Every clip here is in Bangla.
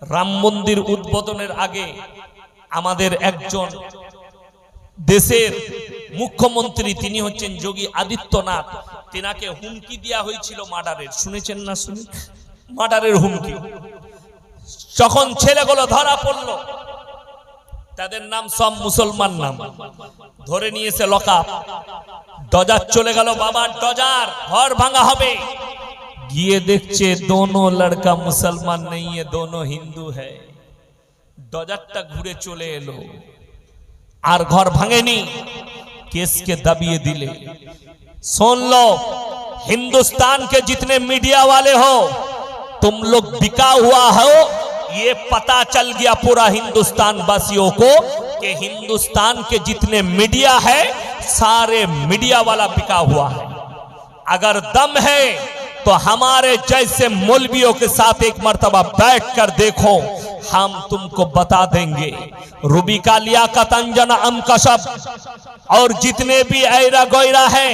রাম মন্দির উদ্বোধনের আগে আমাদের একজন দেশের মুখ্যমন্ত্রী, তিনি হচ্ছেন যোগী আদিত্যনাথ, তেনাকে হুমকি দেওয়া হয়েছিল মার্ডারের। শুনেছেন না? শুনে মার্ডারের হুমকি। যখন ছেলেগুলো ধরা পড়লো, তাদের নাম সব মুসলমান নাম, ধরে নিয়েছে লকআপ। ডজার চলে গেল, বাবার ডজার, ঘর ভাঙা হবে। গিয়ে দেখছে দোনো লড়কা মুসলমান নেই, দোনো হিন্দু হ্যায়। ডজারটা ঘুরে চলে এলো, আর ঘর ভাঙেনি, केस के दबिए दिले। सुन लो, हिंदुस्तान के जितने मीडिया वाले हो, तुम लोग बिका हुआ हो, ये पता चल गया पूरा हिंदुस्तान वासियों को कि हिंदुस्तान के जितने मीडिया है सारे मीडिया वाला बिका हुआ है। अगर दम है तो हमारे जैसे मौलवियों के साथ एक मर्तबा बैठ कर देखो, हम तुमको बता देंगे। रूबिका लियाकत अंजना अमकशब और जितने भी ऐरा गोयरा है,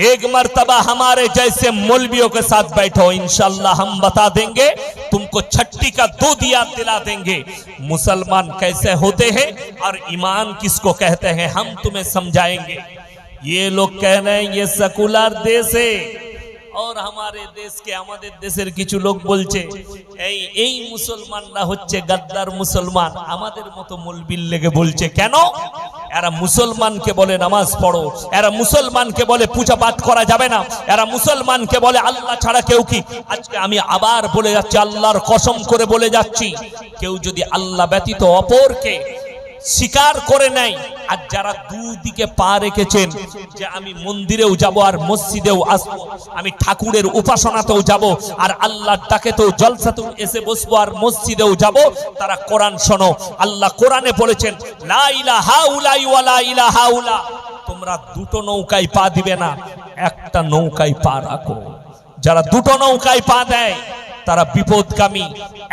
एक मर्तबा हमारे जैसे मौलवियों के साथ बैठो, इंशाल्लाह हम बता देंगे, तुमको छट्टी का दूध याद दिला देंगे। मुसलमान कैसे होते हैं और ईमान किसको कहते हैं हम तुम्हें समझाएंगे। ये लोग कह रहे हैं ये सेकुलर देश है, और हमारे देश के आमादेर देशेर किछु लोग बोलছে এই মুসলমানরা হচ্ছে গদ্দার মুসলমান। আমাদের মতো মৌলবীর লেগে বলছে কেন? এরা মুসলমানকে বলে নামাজ পড়ো, এরা মুসলমানকে বলে পূজা পাঠ করা যাবে না, এরা মুসলমানকে বলে আল্লাহ ছাড়া কেউ কি। আজকে আমি আবার বলে যাচ্ছি, আল্লাহর কসম করে বলে যাচ্ছি, কেউ যদি আল্লাহ ব্যতীত অপরকে স্বীকার করে নাই, আর যারা দুদিকে পা রেখেছেন যে আমি মন্দিরেও যাব আর মসজিদেও আসবো, আমি ঠাকুরের উপাসনাতেও যাব আর আল্লাহর ডাকেতেও জলসাতেও এসে বসবো আর মসজিদেও যাব, তারা কোরআন শোনো। আল্লাহ কোরআনে বলেছেন লা ইলাহা উলাই ওয়া লা ইলাহা উলা, তোমরা দুটো নৌকায় পা দিবে না, একটা নৌকায় পা রাখো। যারা দুটো নৌকায় পা দেয় তারা বিপদগামী।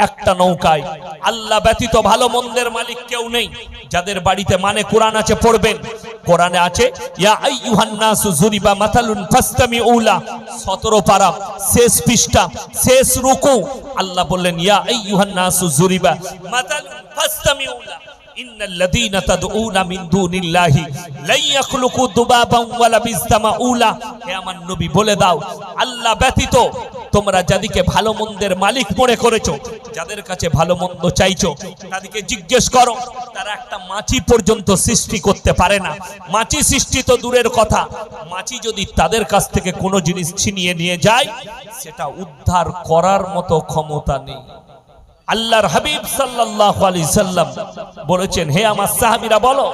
একটা নৌকায় আল্লাহ ব্যতীত ভালো মন্দের মালিক কেউ নেই। যাদের বাড়িতে মানে কোরআন আছে পড়বেন, কোরআনে আছে ইয়া আইয়ুহান নাসু যুরিবা মাতালুন ফাসতামিউ লা, 17 পারা শেষ পৃষ্ঠা শেষ রুকু। আল্লাহ বললেন ইয়া আইয়ুহান নাসু যুরিবা মাতালুন ফাসতামিউ লা ইন্নাল্লাযীনা তাদউনা মিন দুনিল্লাহি লা ইয়াখলুকু দুবাবান ওয়ালা বিসতামাউ লা। হে আমার নবী বলে দাও, আল্লাহ ব্যতীত তোমরা যাদেরকে ভালো মন্দের মালিক মনে করেছো, যাদের কাছে ভালো মন্দ চাইছো, তাদেরকে জিজ্ঞেস করো, তারা একটা মাছি পর্যন্ত সৃষ্টি করতে পারে না। মাছি সৃষ্টি তো দূরের কথা, মাছি যদি তাদের কাছ থেকে কোনো জিনিস ছিনিয়ে নিয়ে যায়, সেটা উদ্ধার করার মতো ক্ষমতা নেই। আল্লাহর হাবিব সাল্লাল্লাহু আলাইহি সাল্লাম বলেছেন, হে আমার সাহাবীরা বলো,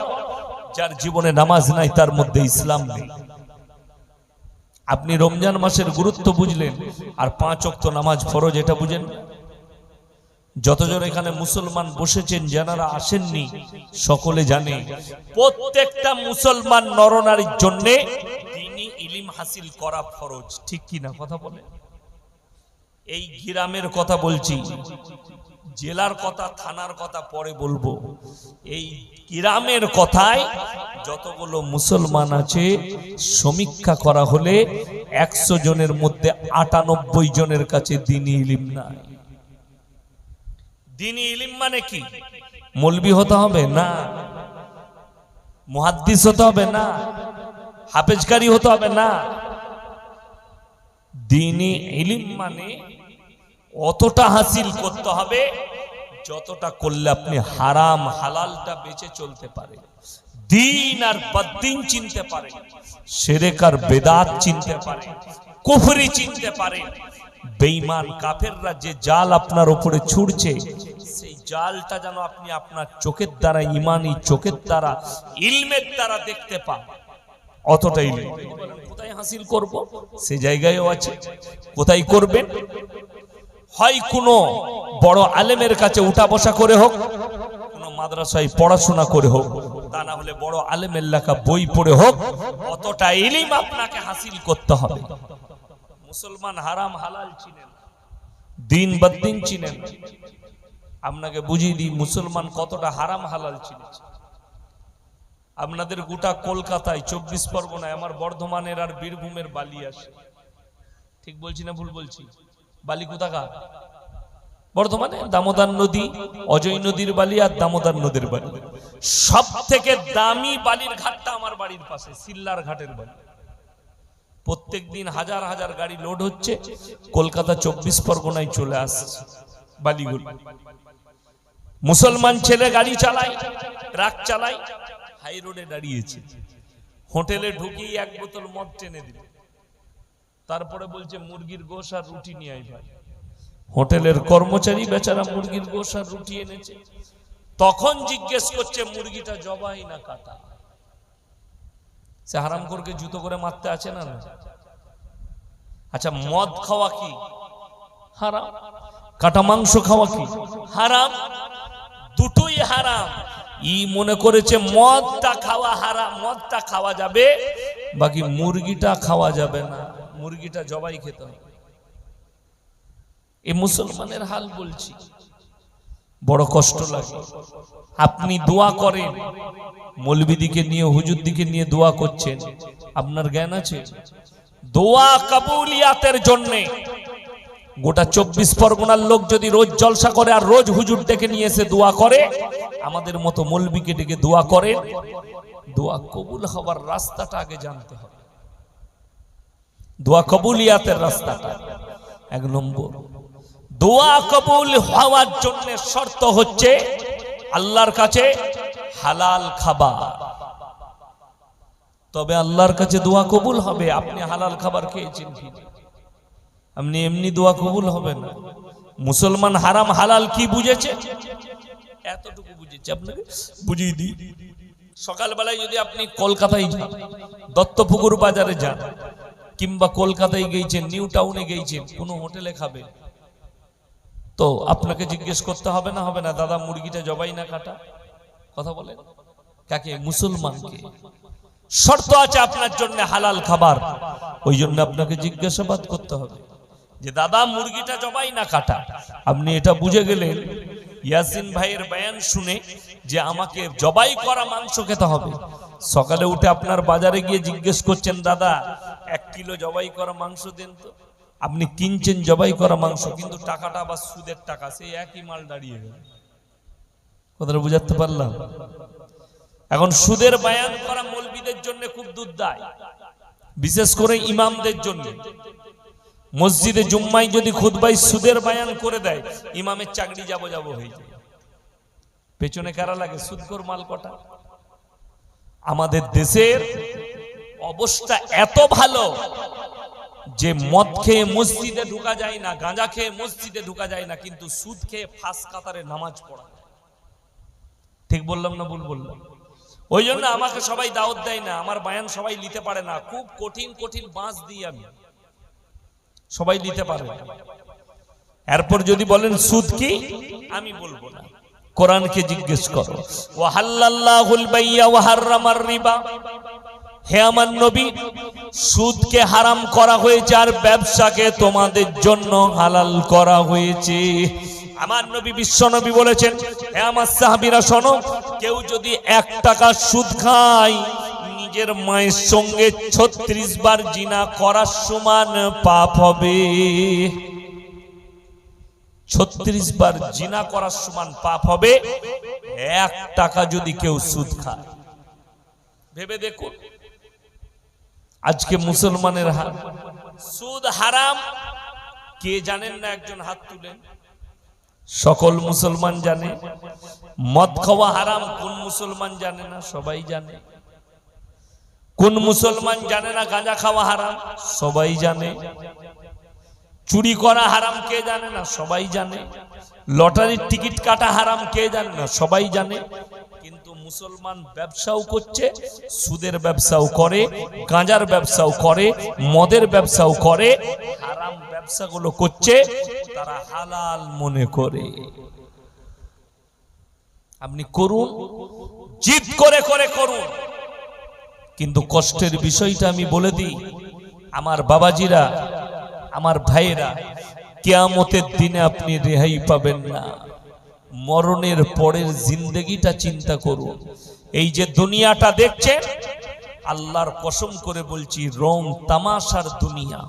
যার জীবনে নামাজ নাই তার মধ্যে ইসলাম নেই। আপনি রমজান মাসের গুরুত্ব বুঝলেন, আর 5 ওয়াক্ত নামাজ ফরজ এটা বুঝেন। যতজন এখানে মুসলমান বসেছেন, যারা আসেননি, সকলে জানে প্রত্যেকটা মুসলমান নরনারীর জন্য দ্বীনি ইলম হাসিল করা ফরজ। ঠিক কি না? কথা বলে। এই গ্রামের কথা বলছি, জেলার কথা থানার কথা পরে বলবো। এই গ্রামের কথায় যতগুলো মুসলমান আছে সমীক্ষা করা হলে 100 জনের মধ্যে 98 জনের কাছে দ্বীনি ইলম নাই। দ্বীনি ইলম মানে কি? মৌলবি হতে হবে না, মুহাদ্দিস হতে হবে না, হাফেজকারী হতে হবে না। দ্বীনি ইলম মানে অতটা হাসিল করতে হবে যতটা করলে আপনি হারাম হালালটা বেঁচে চলতে পারে, দিন আর বদ্দিন চিনতে পারে, শিরক আর বেদাত চিনতে পারে, কুফরি চিনতে পারে। বেঈমান কাফেররা যে জাল আপনার উপরে ছুড়ছে, সেই জালটা যেন আপনি আপনার চোখের দ্বারা, ঈমানি চোখের দ্বারা, ইলমের দ্বারা দেখতে পান। অতটাই কোথায় হাসিল করব সে জায়গায়ও আছে। কোথায় করবেন? হয় কোনো বড় আলেমের কাছে উঠা বসা করে হোক, কোনো মাদ্রাসায় পড়াশোনা করে হোক, তা না হলে বড় আলেমের লেখা বই পড়ে হোক, অতটা ইলম আপনাকে হাসিল করতে হবে। মুসলমান হারাম হালাল চিনেন, দিন বদ্দিন চিনেন। আপনাকে বুঝিয়ে দিই মুসলমান কতটা হারাম হালাল চিনেছে। আপনাদের গোটা কলকাতায়, 24 পরগনায়, আমার বর্ধমানের আর বীরভূমের বালি আসে। ঠিক বলছি না ভুল বলছি? বালি কোথাকার? বর্ধমানে দামোদর নদী, অজয় নদীর বালি আর দামোদর নদীর বালি, সব থেকে দামি বালির ঘাটটা আমার বাড়ির পাশে, সিল্লার ঘাটের বালি। প্রত্যেক দিন হাজার হাজার গাড়ি লোড হচ্ছে, কলকাতা 24 পরগনায় চলে আসছে বালিগুলো। মুসলমান ছেলে গাড়ি চালায়, ট্রাক চালায়, হাই রোডে দাঁড়িয়েছে, হোটেলে ঢুকিয়ে এক বোতল মদ টেনে দিল, তারপরে বলছে মুরগির গোশ আর রুটি নিয়ে আই ভাই। হোটেলের কর্মচারী বেচারা মুরগির গোশ আর রুটি এনেছে, তখন জিজ্ঞেস করছে মুরগিটা জবাই না কাটা। সে হারাম করে জুতো করে মারতে আছে না? আচ্ছা, মদ খাওয়া কি হারাম? কাটা মাংস খাওয়া কি হারাম? দুটোই হারাম। ই মনে করেছে মদটা খাওয়া হারাম, মদটা খাওয়া যাবে, বাকি মুরগিটা খাওয়া যাবে না, মুরগিটা জবাই খেতে হবে। এই মুসলমানের হাল বলছি, বড় কষ্ট লাগে। আপনি দোয়া করেন, মৌলবীদিকে নিয়ে, হুজুরদিকে নিয়ে দোয়া করছেন, আপনার জ্ঞান আছে? দোয়া কবুলিয়াতের জন্য গোটা 24 পরগনার লোক যদি রোজ জলসা করে আর রোজ হুজুর ডেকে নিয়ে এসে দোয়া করে, আমাদের মতো মৌলবীকে ডেকে দোয়া করে, দোয়া কবুল হওয়ার রাস্তাটা আগে জানতে হবে। দোয়া কবুলিয়াতের রাস্তাটা 1 নম্বর। দোয়া কবুল হওয়ার জন্য শর্ত হচ্ছে আল্লাহর কাছে হালাল খাবার, তবে আল্লাহর কাছে দোয়া কবুল হবে। আপনি হালাল খাবার খেয়েছেন কি? আপনি এমনি দোয়া কবুল হবে না। মুসলমান হারাম হালাল কি বুঝেছে? এতটুকু বুঝেছে, আপনাকে বুঝিয়ে দিই। সকালবেলায় যদি আপনি কলকাতায় যান, দত্তপুকুর বাজারে যান, কিংবা কলকাতায় গেছেন, নিউ টাউনে গেছেন, কোনো হোটেলে খাবেন, তো আপনাকে জিজ্ঞেস করতে হবে না? হবে না, দাদা মুরগিটা জবাই না কাটা? কথা বলেন কাকে? মুসলমানকে। শর্ত আছে আপনার জন্য হালাল খাবার, ওই জন্য আপনাকে জিজ্ঞাসাবাদ করতে হবে যে দাদা মুরগিটা জবাই না কাটা। আপনি এটা বুঝে গেলেন ইয়াসিন ভাইয়ের বয়ান শুনে যে আমাকে জবাই করা মাংস খেতে হবে। সকালে উঠে আপনার বাজারে গিয়ে জিজ্ঞেস করছেন, দাদা 1 কিলো জবাই করা মাংস দেন তো। আপনি কিনছেন জবাই করা মাংস, কিন্তু টাকাটা আবার সুদের টাকা, সেই একই মাল দাঁড়িয়ে গেল। কথাটা বুঝাতে পারলাম? এখন সুদের বয়ান করা মৌলবীদের জন্য খুব দুর্দায়, বিশেষ করে ইমামদের জন্য। মসজিদে জুম্মায় যদি খুতবায় সুদের বয়ান করে দেয়, ইমামের চাকরি যাব হয়ে যায়। পেছনে কারা লাগে? সুদখোর মাল কটা। আমাদের দেশের অবস্থা এত ভালো যে মদ খেয়ে মসজিদে ঢোকা যায় না, গাঁজা খেয়ে মসজিদে ঢোকা যায় না, কিন্তু সুদ খেয়ে ফাঁস কাতারে নামাজ পড়া। ঠিক বললাম না ভুল বললাম? ওই জন্য আমাকে সবাই দাওয়াত দেয় না, আমার বয়ান সবাই নিতে পারে না। খুব কঠিন কঠিন বাঁশ দিই আমি, সবাই নিতে পারে। এরপর যদি বলেন সুদ কি, আমি বলবো না। কোরআনকে জিজ্ঞেস করো, ওয়া হাল্লাল্লাহুল বাইয়া ওয়া হাররামার রিবা। হে আমার নবী, সুদকে হারাম করা হয়েছে আর ব্যবসাকে তোমাদের জন্য হালাল করা হয়েছে। আমার নবী বিশ্ব নবী বলেছেন, হে আমার সাহাবীরা শোনো, কেউ যদি 1 টাকা সুদ খায়, নিজের মায়ের সঙ্গে 36 বার জিনা করার সমান পাপ হবে। 36 বার জিনা করার সমান পাপ হবে 1 টাকা যদি কেউ সুদ খায়। ভেবে দেখুন আজকে মুসলমানের হাল। সুদ হারাম কে জানেন না? একজন হাত তুলেন। সকল মুসলমান জানে। মদ খাওয়া হারাম কোন মুসলমান জানে না? সবাই জানে। কোন মুসলমান জানে না গাঁজা খাওয়া হারাম? সবাই জানে। চুরি করা হারাম কে জানে না? সবাই জানে। লটারির টিকিট কাটা হারাম কে জানে না? সবাই জানে। কিন্তু মুসলমান ব্যবসাও করছে, সুদের ব্যবসাও করে, গাঁজার ব্যবসাও করে, মদের ব্যবসাও করে, হারাম ব্যবসাগুলো করছে, তারা হালাল মনে করে। আপনি করুন, জিদ করে করে করুন, কিন্তু কষ্টের বিষয়টা আমি বলে দিই, আমার বাবাজিরা, আমার ভাইয়েরা, কিয়ামতের দিনে আপনি রেহাই পাবেন না। মরণের পরের জিন্দেগিটা চিন্তা করুন। এই যে দুনিয়াটা দেখছেন, আল্লাহর কসম করে বলছি, রং তামাশার দুনিয়া,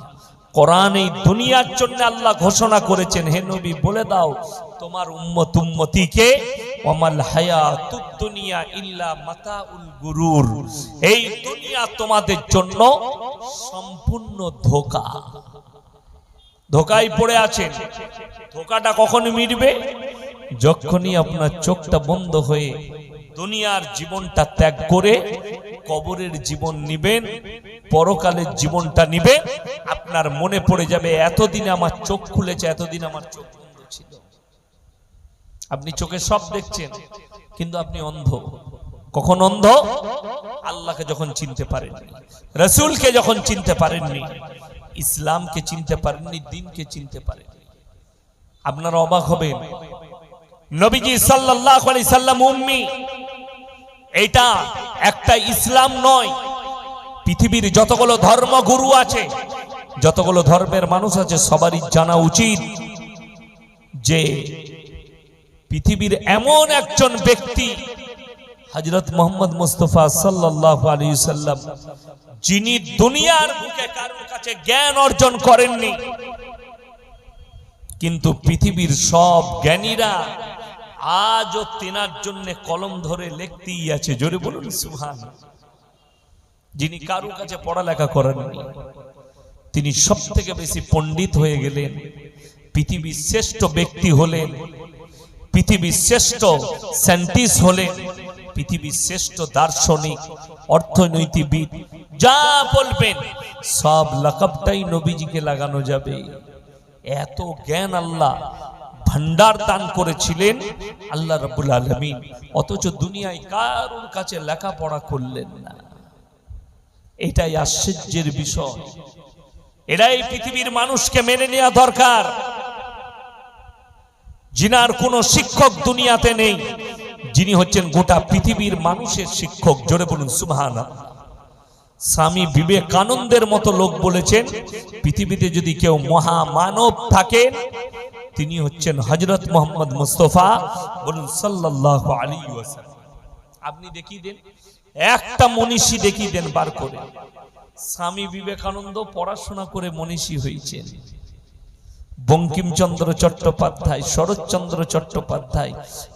কোরআন এই দুনিয়ার জন্য আল্লাহ ঘোষণা করেছেন, হে নবী বলে দাও তোমার উম্মত উম্মতিকে, ওয়ামাল হায়াতুদ দুনিয়া ইল্লা মাতাউল গুরুর, এই দুনিয়া তোমাদের জন্য সম্পূর্ণ ধোঁকা। ধোঁকায় পড়ে আছেন। ধোঁকাটা কখন মিটবে? যখনই আপনার চোখটা বন্ধ হয়ে দুনিয়ার জীবনটা ত্যাগ করে কবরের জীবন নিবেন, পরকালের জীবনটা নিবে, আপনার মনে পড়ে যাবে এতদিন আমার চোখ খুলেছে, এতদিন আমার চোখ বন্ধ ছিল। আপনি চোখে সব দেখছেন কিন্তু আপনি অন্ধ। কখন অন্ধ? আল্লাহকে যখন চিনতে পারেননি, রাসূলকে যখন চিনতে পারেননি, ইসলামকে চিনতে পারেননি, দ্বীনকে চিনতে পারেননি। আপনারা অবাক হবেন, নবীজি সাল্লাল্লাহু আলাইহি সাল্লাম উম্মি, এটা একটা ইসলাম নয়। পৃথিবীর যতগুলো ধর্মগুরু আছে, যতগুলো ধর্মের মানুষ আছে, সবারই জানা উচিত যে পৃথিবীর এমন একজন ব্যক্তি হযরত মুহাম্মদ মুস্তাফা সাল্লাল্লাহু আলাইহি সাল্লাম, যিনি দুনিয়ার বুকে কারোর কাছে জ্ঞান অর্জন করেননি, কিন্তু পৃথিবীর সব জ্ঞানীরা আজও তেনার জন্য কলম ধরে লিখতেই আছে। জোরে বলুন সুবহানাল্লাহ। যিনি কারোর কাছে পড়ালেখা করেননি, তিনি সবথেকে বেশি পণ্ডিত হয়ে গেলেন, পৃথিবীর শ্রেষ্ঠ ব্যক্তি হলেন, পৃথিবীর শ্রেষ্ঠ সায়েন্টিস্ট হলেন, পৃথিবীর শ্রেষ্ঠ দার্শনিক, অর্থনীতিবিদ, যা বলবেন সব লাকাবটাই নবীজিকে লাগানো যাবে। এত জ্ঞান আল্লাহ ভান্ডার দান করেছিলেন আল্লাহ রাব্বুল আলামিন, অথচ দুনিয়ায় কারোর কাছে লেখাপড়া করলেন না। এটাই আশ্চর্যের বিষয়। এটাই পৃথিবীর মানুষকে মেনে নেওয়া দরকার। যিনার কোনো শিক্ষক দুনিয়াতে নেই, যিনি হচ্ছেন গোটা পৃথিবীর মানুষের শিক্ষক। জোরে বলুন সুবহানাল্লাহ। স্বামী বিবেকানন্দের মতো লোক বলেছেন, পৃথিবীতে যদি কেউ মহামানব থাকেন তিনি হচ্ছেন হযরত মুহাম্মদ মুস্তাফা, বলুন সাল্লাল্লাহু আলাইহি ওয়াসাল্লাম। আপনি দেখিয়ে দেন একটা মনীষী, দেখিয়ে দেন বার করে। স্বামী বিবেকানন্দ পড়াশোনা করে মনীষী হয়েছেন। বঙ্কিমচন্দ্র চট্টোপাধ্যায়, শরৎচন্দ্র চট্টোপাধ্যায়,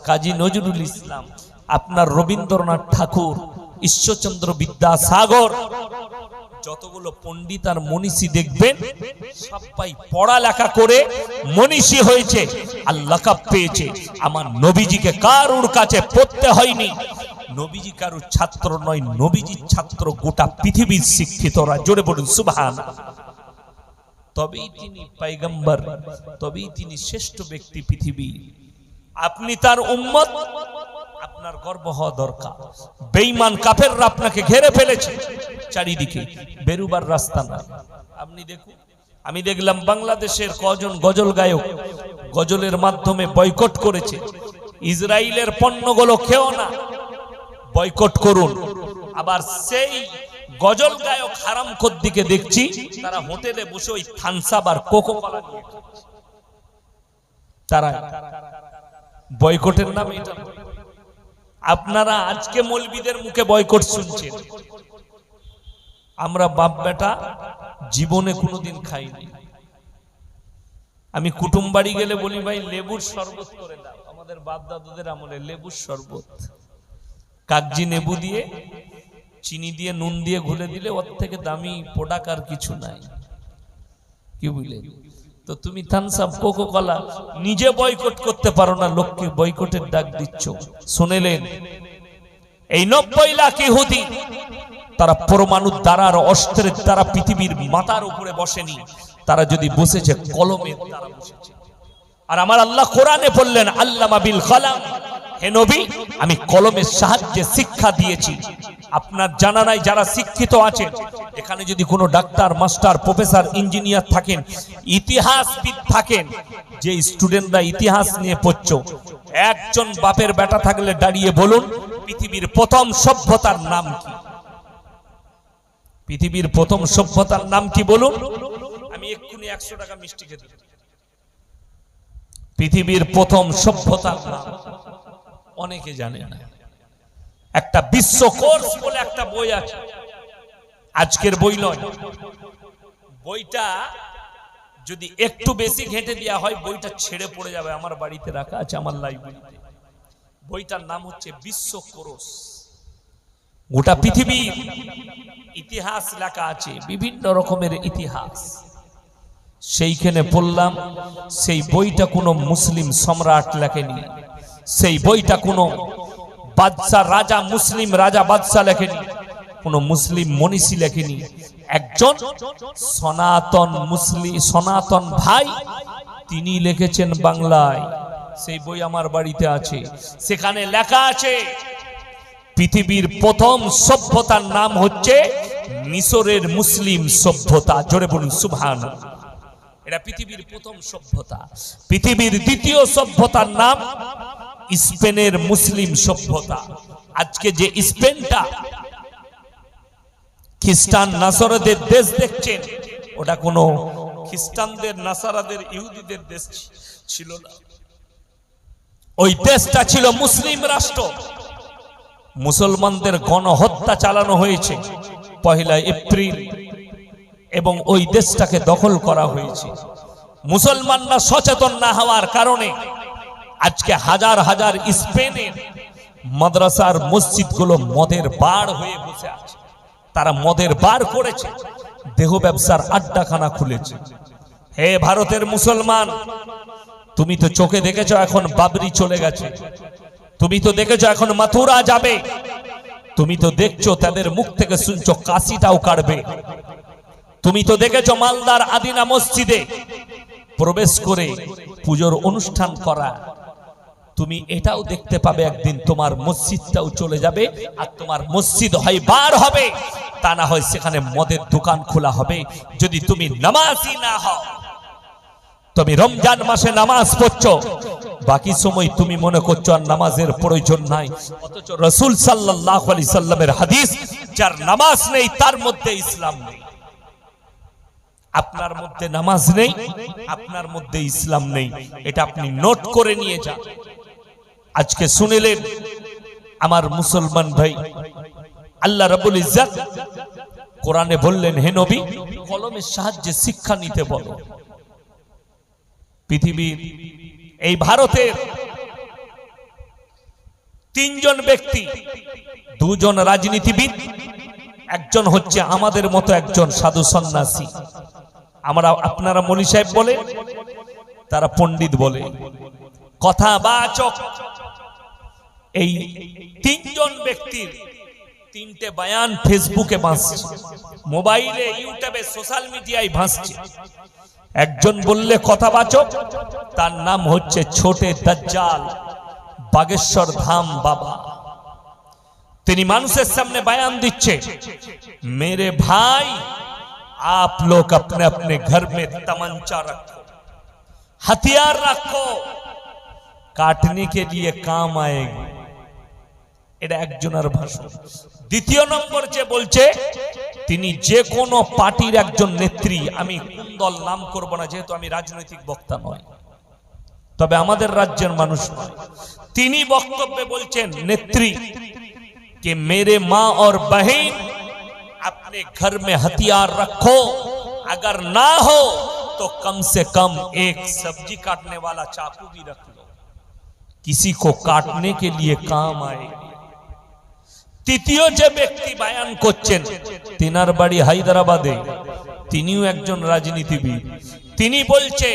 কাজী নজরুল ইসলাম, আপনার রবীন্দ্রনাথ ঠাকুর, ঈশ্বরচন্দ্র বিদ্যাসাগর, যতগুলো পণ্ডিত আর মনীষী দেখবেন সবাই পড়ালেখা করে মনীষী হয়েছে আর লাকাব পেয়েছে। আমার নবীজিকে কারোর কাছে পড়তে হয়নি। নবীজি কারোর ছাত্র নয়, নবীজির ছাত্র গোটা পৃথিবীর শিক্ষিতরা। জোরে বলুন সুবহানাল্লাহ। তবেই তিনি পয়গম্বর, তবেই তিনি শ্রেষ্ঠ ব্যক্তি পৃথিবীর। আপনি তার উম্মত, আপনার গর্ব হওয়া দরকার। বেঈমান কাফেররা আপনাকে ঘিরে ফেলেছে, চারিদিকে বেরুবার রাস্তা না। আপনি দেখুন, আমি দেখলাম বাংলাদেশের কজন গজল গায়ক গজলের মাধ্যমে বয়কট করেছে। ইসরায়েলের পণ্যগুলো খেও না, বয়কট করুন। আবার সেই গজল গায়ক হারামখোর দিকে দেখছি তারা হোটেলে বসে ওই থামস আপ আর কোকো কোলা নিয়ে খাচ্ছে। তারা বয়কটের নাম এটা। আপনারা আজকে মৌলবীদের মুখে বয়কট শুনছেন, আমরা বাপ বেটা জীবনে কোনোদিন খাইনি। আমি কুটুম বাড়ি গেলে বলি, ভাই লেবুর শরবত করে দাও। আমাদের বাপ দাদুদের আমলে লেবুর শরবত, কাগজি লেবু দিয়ে চিনি দিয়ে নুন দিয়ে ঘুলে দিলে ওর থেকে দামি প্রোডাক্ট আর কিছু নাই। কি বুঝলে? তো তুমি থামস আপ কোকো কোলা নিজে বয়কট করতে পারো না, লোককে বয়কটের ডাক দিচ্ছ। শুনেলেন এই 90 লাখ ইহুদি, তারা পরমাণুর দ্বারা আর অস্ত্রের দ্বারা পৃথিবীর মাথার উপরে বসেনি, তারা যদি বসেছে কলমের দ্বারা বসেছে। আর আমার আল্লাহ কোরআনে বললেন আল্লামা বিল কলম, হে নবী আমি কলমের সাহায্যে শিক্ষা দিয়েছি। আপনার জানা নাই যারা শিক্ষিত আছেন এখানে যদি কোনো ডাক্তার, মাস্টার, প্রফেসর, ইঞ্জিনিয়ার থাকেন, ইতিহাসবিদ থাকেন, যে স্টুডেন্টরা ইতিহাস নিয়ে পড়ছো, একজন বাপের বেটা থাকলে দাঁড়িয়ে বলুন পৃথিবীর প্রথম সভ্যতার নাম কি? পৃথিবীর প্রথম সভ্যতার নাম কি বলুন? আমি এক্ষুনি 100 টাকা মিষ্টি খেতে। পৃথিবীর প্রথম সভ্যতার নাম অনেকে জানে না। একটা বিশ্বকোষ বলে একটা বই আছে, আজকের বই নয়, বইটা যদি একটু বেশি ঘেঁটে দেওয়া হয় বইটা ছেড়ে পড়ে যাবে। আমার বাড়িতে রাখা আছে, আমার লাইব্রেরিতে। বইটার নাম হচ্ছে বিশ্বকোরস। গোটা পৃথিবীর ইতিহাস লেখা আছে, বিভিন্ন রকমের ইতিহাস। সেইখানে পড়লাম, সেই বইটা কোনো মুসলিম সম্রাট লেখেনি, সেই বইটা কোনো বাদশা রাজা, মুসলিম রাজা বাদশা লেখেনি, কোনো মুসলিম মনীষী লেখেনি। একজন সনাতন ভাই তিনি লিখেছেন বাংলায়। সেই বই আমার বাড়িতে আছে। সেখানে লেখা আছে পৃথিবীর প্রথম সভ্যতার নাম হচ্ছে মিশরের মুসলিম সভ্যতা। জোরে বলুন সুবহানাল্লাহ। এটা পৃথিবীর প্রথম সভ্যতা। পৃথিবীর দ্বিতীয় সভ্যতার নাম স্পেনের মুসলিম সভ্যতা। আজকে যে স্পেনটা খ্রিস্টান নাসারাদের দেশ দেখছেন, ওটা কোনো খ্রিস্টানদের, নাসারাদের, ইহুদিদের দেশ ছিল না। ওই দেশটা ছিল মুসলিম রাষ্ট্র। মুসলমানদের গণহত্যা চালানো হয়েছে 1 এপ্রিল, এবং ওই দেশটাকে দখল করা হয়েছে। মুসলমানরা সচেতন না হওয়ার কারণে আজকে হাজার হাজার স্পেনের মাদ্রাসার মসজিদগুলো মদের বার হয়ে বসে আছে। তারা মদের বার করেছে, দেহ ব্যবসার আড্ডাখানা খুলেছে। হে ভারতের মুসলমান, তুমি তো চোখে দেখেছো এখন বাবরি চলে গেছে, তুমি তো দেখেছো এখন মথুরা যাবে, তুমি তো দেখছো তাদের মুখ থেকে শুনছো কাশিটাও কাটবে, তুমি তো দেখেছো মালদার আদিনা মসজিদে প্রবেশ করে পুজোর অনুষ্ঠান করা। তুমি এটাও দেখতে পাবে একদিন তোমার মসজিদটাও চলে যাবে, আর তোমার মসজিদ হয় বার হবে, তা না হয় সেখানে মদের দোকান খোলা হবে। যদি তুমি নামাজি না হও, তুমি রমজান মাসে নামাজ পড়ছো, বাকি সময় তুমি মনে করছো আর নামাজের প্রয়োজন নাই, অথচ রাসূল সাল্লাল্লাহু আলাইহি সাল্লামের হাদিস, যার নামাজ নেই তার মধ্যে ইসলাম নেই। আপনার মধ্যে নামাজ নেই, আপনার মধ্যে ইসলাম নেই। এটা আপনি নোট করে নিয়ে যান। আজকে শুনিলেন আমার মুসলমান ভাই, আল্লাহ রাব্বুল ইজ্জত কোরআনে বললেন, হে নবী, কলমের সাহায্যে শিক্ষা নিতে বলো। পৃথিবীর এই ভারতের 3 জন ব্যক্তি, 2 জন রাজনীতিবিদ, একজন হচ্ছে আমাদের মতো একজন সাধু সন্ন্যাসী। আপনারা মনি সাহেব বলে, তারা পণ্ডিত বলে, কথাবাচক। এই 3 জন ব্যক্তির 3টে বয়ান ফেসবুকে ভাসছে, মোবাইলে, ইউটিউবে, সোশ্যাল মিডিয়ায় ভাসছে। একজন বললে কথাবাচক, তার নাম হচ্ছে ছোটে দাজ্জাল, বাগেশ্বর ধাম বাবা। তিনি মানুষের সামনে বয়ান দিচ্ছে, मेरे भाई आप लोग अपने अपने घर में तमंचा रखो, हथियार रखो, काटने के लिए काम आएगी। এটা একজনের ভাষণ। দ্বিতীয় নম্বর যে বলছে, তিনি যে কোনো পার্টির একজন নেত্রী, আমি কোন দল নাম করব না যেহেতু আমি রাজনৈতিক বক্তা নয়, তবে আমাদের রাজ্যের মানুষ নয়, তিনি বক্তব্যে বলছেন নেত্রী कि मेरे माँ और बहन अपने घर में हथियार रखो, अगर ना हो तो कम से कम एक सब्जी काटने वाला चाकू भी रख लो, किसी को काटने के लिए काम आएगी। তৃতীয় যে ব্যক্তি বয়ান করছেন, তিনার বাড়ি হায়দ্রাবাদে, তিনিও একজন রাজনীতিবিদ। তিনি বলছে,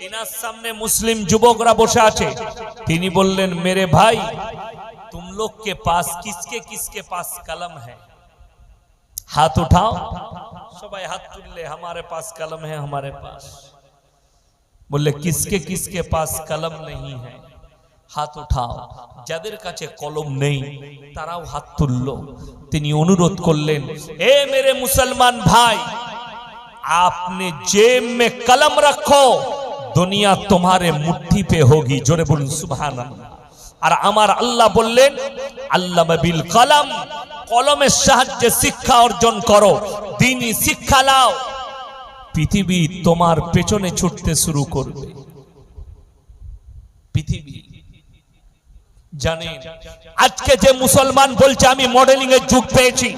তিনার সামনে মুসলিম যুবকরা বসে আছে, তিনি বললেন, मेरे भाई तुम लोग के पास किसके किसके पास कलम है, हाथ उठाओ। সবাই হাত তুললে, हमारे पास कलम है, हमारे पास। बोले किसके किसके पास कलम नहीं है, হাত উঠাও। যাদের কাছে কলম নেই তারাও হাত তুললো। তিনি অনুরোধ করলেন, এ मेरे मुसलमान भाई, आपने जेब में कलम रखो, दुनिया तुम्हारे मुट्ठी पे होगी। जोरे बोलुन सुभान अल्लाह। আর আমার আল্লাহ বললেন, আল্লামা বিল কলম, কলমের সাহায্যে শিক্ষা অর্জন করো, দ্বীনি শিক্ষা নাও, পৃথিবী তোমার পেছনে ছুটতে শুরু করবে। পৃথিবী জানেন, আজকে যে মুসলমান বলছে আমি মডেলিং এর যুগ পেয়েছি,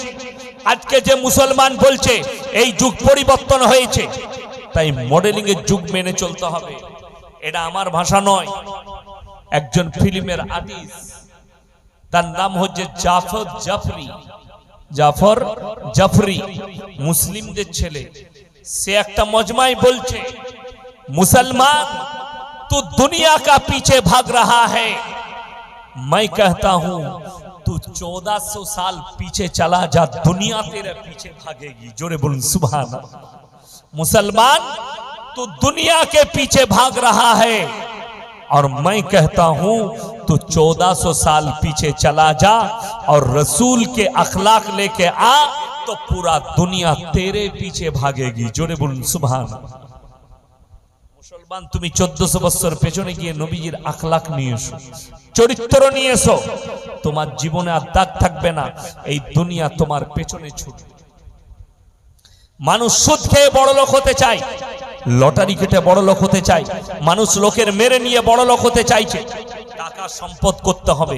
আজকে যে মুসলমান বলছে এই যুগ পরিবর্তন হয়েছে, তাই মডেলিং এর যুগ মেনে চলতে হবে। এটা আমার ভাষা নয়, একজন ফিল্মের আর্টিস্ট, তার নাম হচ্ছে জাফর জাফরি, মুসলিমদের ছেলে। সে একটা মজমায় বলছে, মুসলমান तू दुनिया का पीछे भाग रहा है, मैं कहता हूं तू 1400 साल पीछे चला जा, दुनिया तेरे पीछे भागेगी। जोरे बोलूं सुभान अल्लाह। मुसलमान तू दुनिया के पीछे भाग रहा है और मैं कहता हूं तू 1400 साल पीछे चला जा और रसूल के अखलाक लेके आ, तो पूरा दुनिया तेरे पीछे भागेगी। जोरे बोलूं सुभान अल्लाह। মুসলমান তুমি 1400 বছর পেছনে গিয়ে নবীজির আখলাক নিয়ে এসো, চরিত্র নিয়ে এসো, তোমার জীবনে আর দাগ থাকবে না, এই দুনিয়া তোমার পেছনে ছুটবে। মানুষ সুদ খেয়ে বড় লোক হতে চায়, লটারি কেটে বড় লোক হতে চায়, মানুষ লোকের মেরে নিয়ে বড় লোক হতে চাইছে, টাকা সম্পদ করতে হবে।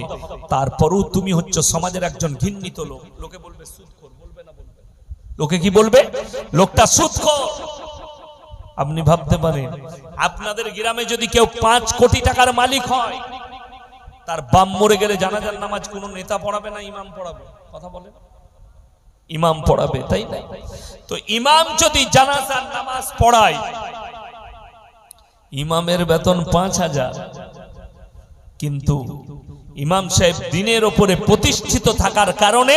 তারপরও তুমি হচ্ছে সমাজের একজন ঘৃণিত লোক। লোকে বলবে সুদখোর, বলবে না? বলবে। লোকে কি বলবে? লোকটা সুদখোর। আপনি ভাবতে পারেন, আপনাদের গ্রামে যদি কেউ 5 কোটি টাকার মালিক হয়, তার বাম মরে গেলে জানাজার নামাজ কোন নেতা পড়াবে না ইমাম পড়াবে? কথা বলেন, ইমাম পড়াবে, তাই না? তো ইমাম যদি জানাজার নামাজ পড়ায়, ইমামের বেতন 5000, কিন্তু ইমাম সাহেব দিনের উপরে প্রতিষ্ঠিত থাকার কারণে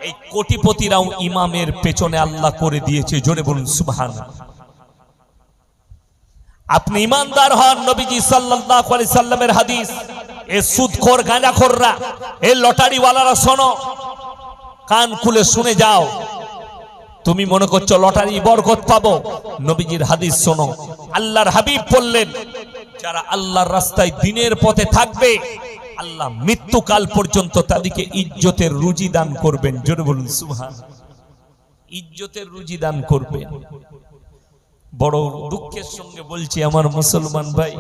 এই কোটিপতিরাও ইমামের পেছনে আল্লাহ করে দিয়েছে। জোরে বলুন সুবহানাল্লাহ। আপনি ইমানদার হন, নবীজি সাল্লাল্লাহু আলাইহি সাল্লামের হাদিস। এ সুদখোর গাঁজাখোররা, এ লটারিওয়ালারা, শোনো, কান খুলে শুনে যাও। তুমি মনে করছো লটারি বরকত পাবো, নবীজির হাদিস শোনো। আল্লাহর হাবিব বললেন, যারা আল্লাহর রাস্তায় দিনের পথে থাকবে, আল্লাহ মৃত্যুকাল পর্যন্ত তাদেরকে ইজ্জতের রুজি দান করবেন। জোরে বলুন সুবহানাল্লাহ। ইজ্জতের রুজি দান করবেন। বড় দুঃখের সঙ্গে বলছি আমার মুসলমান ভাই,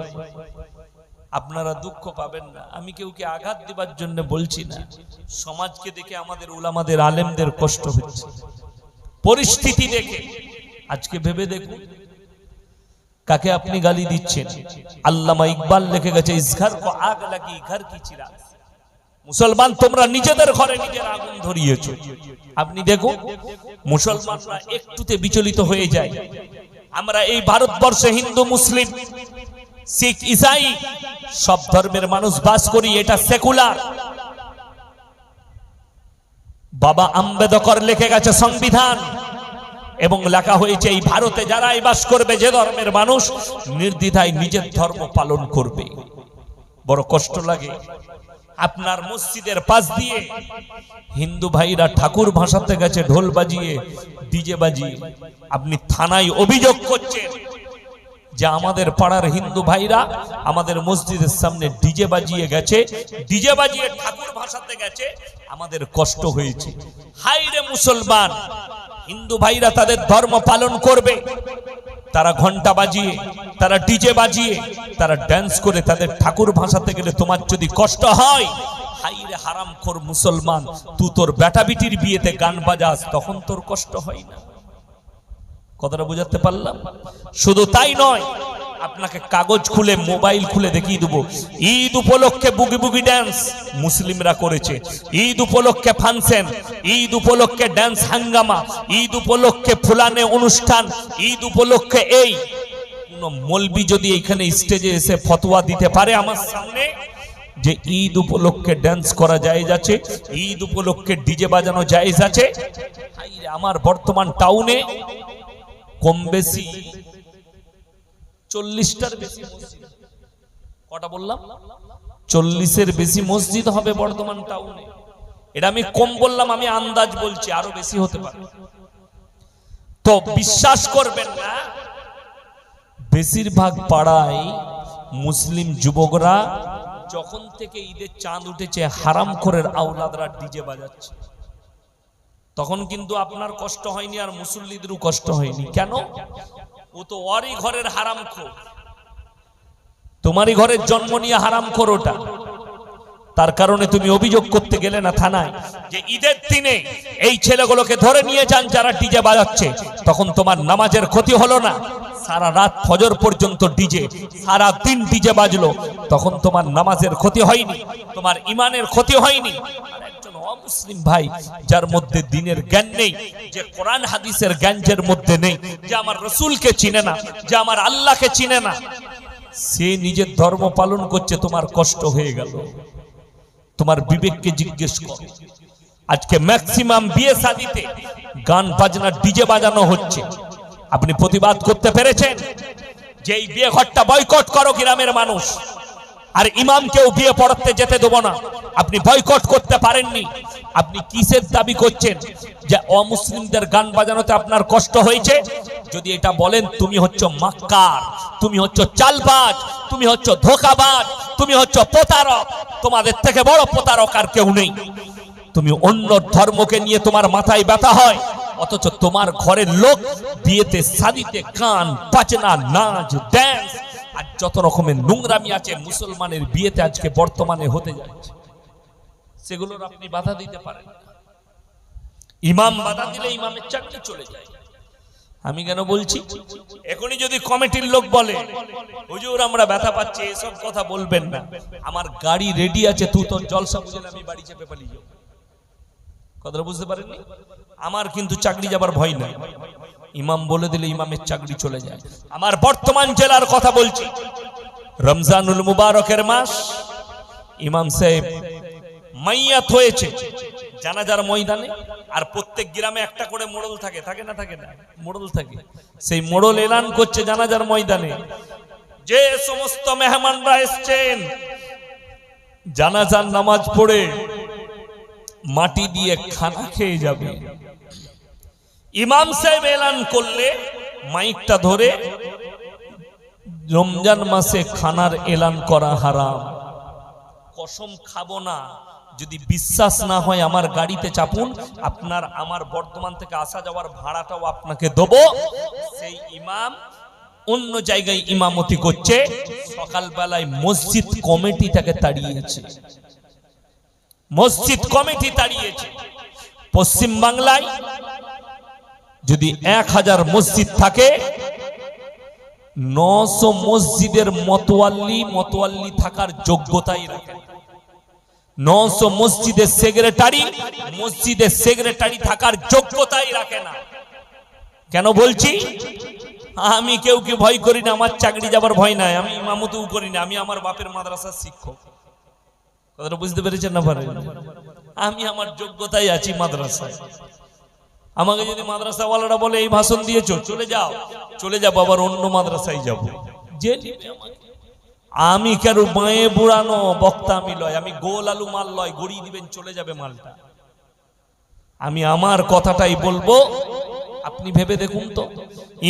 আপনারা দুঃখ পাবেন না, আমি কেউকে আঘাত দেবার জন্য বলছি না। সমাজকে দেখে আমাদের উলামাদের আলেমদের কষ্ট হচ্ছে, পরিস্থিতি দেখে। আজকে ভেবে দেখুন, কাকে আপনি গালি দিচ্ছেন? আল্লামা ইকবাল লিখে গেছে, ইস ঘর কো আগ লাগি ঘর কি চিরাগ। মুসলমান তোমরা নিজেদের ঘরে নিজের আগুন ধরিয়েছো। আপনি দেখুন, মুসলমানরা একটুতে বিচলিত হয়ে যায়। আমরা এই ভারতবর্ষে হিন্দু, মুসলিম, শিখ, ইসাই সব ধর্মের মানুষ বাস করি, এটা সেকুলার। বাবা আম্বেদকর লিখে গেছে সংবিধান, এবং লেখা হয়েছে এই ভারতে যারাই বাস করবে, যে ধর্মের মানুষ, নির্দ্বিধায় নিজের ধর্ম পালন করবে। বড় কষ্ট লাগে, আপনার মসজিদের পাশ দিয়ে হিন্দু ভাইরা ঠাকুর ভাসাতে গেছে ঢোল বাজিয়ে, ডিজে বাজিয়ে। আপনি থানায় অভিযোগ করছেন যে আমাদের পাড়ার হিন্দু ভাইরা আমাদের মসজিদের সামনে ডিজে বাজিয়ে গেছে, ডিজে বাজিয়ে ঠাকুর ভাসাতে গেছে, আমাদের কষ্ট হয়েছে। হায় রে মুসলমান, হিন্দু ভাইরা তাদের ধর্ম পালন করবে, তারা ঘন্টা বাজিয়ে, তারা ডিজে বাজিয়ে, তারা ড্যান্স করে তাদের ঠাকুর ভাসাতে গেলে তোমার যদি কষ্ট হয়, হাইরে হারামখোর মুসলমান, তুই তোর বেটা বিটির বিয়েতে গান বাজাস, তখন তোর কষ্ট হয় না? কথাটা বুঝাতে পারলাম? শুধু তাই নয়, আপনাকে কাগজ খুলে, মোবাইল খুলে দেখিয়ে দেবো, ঈদ উপলক্ষে বুগি বুগি ড্যান্স মুসলিমরা করেছে, ঈদ উপলক্ষে ফাংশন, ঈদ উপলক্ষে ড্যান্স হাঙ্গামা, ঈদ উপলক্ষে ফুলানে অনুষ্ঠান, ঈদ উপলক্ষে এই। কোন মৌলবি যদি এখানে স্টেজে এসে ফতোয়া দিতে পারে আমার সামনে যে ঈদ উপলক্ষে ড্যান্স করা জায়েজ আছে, ঈদ উপলক্ষে ডিজে বাজানো জায়েজ আছে, আমার বর্তমান টাউনে কম বেশি 40টার বেশি মসজিদ, কটা বললাম? 40-এর বেশি মসজিদ হবে বর্তমান টাউনে। এটা আমি কম বললাম, আমি আন্দাজ বলছি, আরো বেশি হতে পারে। তো বিশ্বাস করবেন না, বেশিরভাগ পাড়ায় মুসলিম যুবকরা যখন থেকে ঈদের চাঁদ উঠেছে, হারামখোরের আওলাদরা ডিজে বাজাচ্ছে। তখন কিন্তু আপনার কষ্ট হয়নি, আর মুসল্লিদেরও কষ্ট হয়নি। কেন? ও তো ওরই ঘরের হারামখোর, তোমারই ঘরের জন্ম নিয়ে হারামখোর ওটা। তার কারণে তুমি অভিযোগ করতে গেলে না থানায় যে ঈদের দিনে এই ছেলেগুলোকে ধরে নিয়ে যান যারা ডিজে বাজাচ্ছে, তখন তোমার নামাজের ক্ষতি হলো না, সারা রাত ফজর পর্যন্ত ডিজে, সারা দিন ডিজে বাজলো, তখন তোমার নামাজের ক্ষতি হয়নি, তোমার ইমানের ক্ষতি হয়নি। আর একজন অমুসলিম ভাই যার মধ্যে দ্বীনের জ্ঞান নেই, যে কোরআন হাদিসের জ্ঞান যার মধ্যে নেই, যে আমার রাসূলকে চিনে না, যে আমার আল্লাহকে চিনে না, সে নিজের ধর্ম পালন করছে, তোমার কষ্ট হয়ে গেল। তোমার বিবেককে জিজ্ঞেস করো। আজকে ম্যাক্সিমাম বিয়ে শাদীতে গান বাজনা ডিজে বাজানো হচ্ছে। আপনি প্রতিবাদ করতে পেরেছেন যে এই বিয়ে ঘরটা বয়কট করো গ্রামের মানুষ, আর ইমামকেও বিয়ে পড়াতে যেতে দেব না, আপনি বয়কট করতে পারেননি। আপনি কিসের দাবি করছেন যে অমুসলিমদের গান বাজানোতে আপনার কষ্ট হয়েছে? যদি এটা বলেন তুমি হচ্ছে মাক্কার, তুমি হচ্ছে চালবাজ, তুমি হচ্ছে ধোঁকাবাজ, তুমি হচ্ছে প্রতারক, তোমাদের থেকে বড় প্রতারক আর কেউ নেই। তুমি অন্য ধর্মকে নিয়ে তোমার মাথায় ব্যথা হয়, অথচ তোমার ঘরের লোক বিয়েতে শাদীতে গান বাজনা নাচ ড্যান্স আর যত রকমের নোংরামি আছে মুসলমানের বিয়েতে আজকে বর্তমানে হতে যাচ্ছে, সেগুলোর আপনি বাধা দিতে পারেন। ইমাম বাধা দিলে ইমামের চাকরি চলে যায়। আমি কেন বলছি? এখনই যদি কমিটির লোক বলে হুজুর আমরা ব্যথা পাচ্ছি, এসব কথা বলবেন না, আমার গাড়ি রেডি আছে, তুই তোর জলসা বুঝে আমি বাড়ি চেপে পালিয়ে যাবো। কথাটা বুঝতে পারেননি? আমার কিন্তু চাকরি যাবার ভয় নাই। ইমাম বলে দিলে ইমামের চাকরি চলে যায়। আমার বর্তমান জেলার কথা বলছি, রমজানুল মুবারকের মাস, ইমাম সাহেব মাইয়াত হয়েছে জানাজার ময়দানে, আর প্রত্যেক গ্রামে একটা করে মোড়ল থাকে, থাকে না থাকে না? মোড়ল থাকে। সেই মোড়ল এলান করছে জানাজার ময়দানে, যে সমস্ত মেহমানরা এসছেন জানাজার নামাজ পড়ে মাটি দিয়ে খানা খেয়ে যাবে। ইমাম সাহেব এলান করলে মাইকটা ধরে রমজান মাসে খানার এলান করা হারাম। কসম খাবো না, যদি বিশ্বাস না হয় আমার গাড়িতে চাপুন, আপনার আমার বর্ধমান থেকে আসা যাওয়ার ভাড়াটাও আপনাকে দেবো। সেই ইমাম অন্য জায়গায় ইমামতি করছে, সকালবেলায় মসজিদ কমিটি তাকে তাড়িয়েছে, মসজিদ কমিটি তাড়িয়েছে। পশ্চিম বাংলায় যদি 1000 মসজিদ থাকে, 900 মসজিদের মতোয়াল্লি থাকার যোগ্যতাই রাখে। 900 মসজিদের সেক্রেটারি থাকার যোগ্যতাই রাখে না। কেন বলছি? আমি কেউ ভয় করি না, আমার চাকরি যাবার ভয় নাই, আমি ইমামতিও করি না, আমি আমার বাপের মাদ্রাসার শিক্ষক। কথাটা বুঝতে পেরেছেন না? পারেন? আমি আমার যোগ্যতাই আছি মাদ্রাসায়। আমাকে যদি মাদ্রাসাওয়ালারা বলে এই ভাষণ দিয়েছো, চলে যাও, আবার অন্য মাদ্রাসায় যাবো, যে আমি কেন বাঁয়ে বুড়ানো বক্তা আমি লয়, আমি গোল আলু মাল লয়, গড়িয়ে দিবেন চলে যাবে মালটা। আমি আমার কথাটাই বলবো। আপনি ভেবে দেখুন তো,